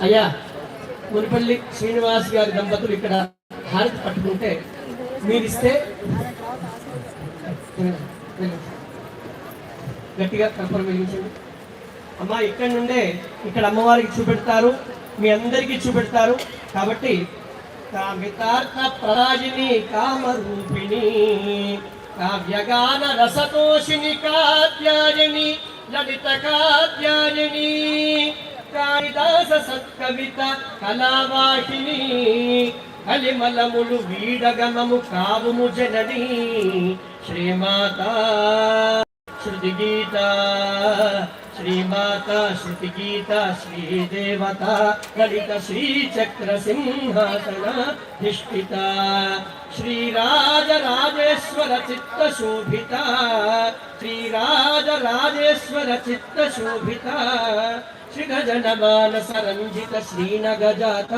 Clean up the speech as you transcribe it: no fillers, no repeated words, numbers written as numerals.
అయ్యా మునిపల్లి శ్రీనివాస్ గారి దంపతులు ఇక్కడ హారతి పట్టుకుంటే మీరిస్తే గట్టిగా కర్పూరం వెలిగించండి. అమ్మా ఇక్కడి నుండే ఇక్కడ అమ్మవారికి చూపెడతారు, మీ అందరికీ చూపెడతారు. కాబట్టి కావ్యతార్థ పరాజిని కామరూపిణి కావ్యగాన రసతోషిని కాత్యాయని లలిత కాత్యాయని కాళిదాస సత్కవిత కళావాహిని కలిమలములు వీడగమము కావుము జనని శ్రీమాత శృతి గీత శ్రీమాత శృతి గీత శ్రీదేవత లలిత శ్రీచక్ర సింహాసన ధిష్ఠిత శ్రీరాజరాజేశ్వర చిత్త శోభిత శ్రీరాజరాజేశ్వర చిత్త శోభిత శ్రీ గజన మానస రంజిత శ్రీనగజాత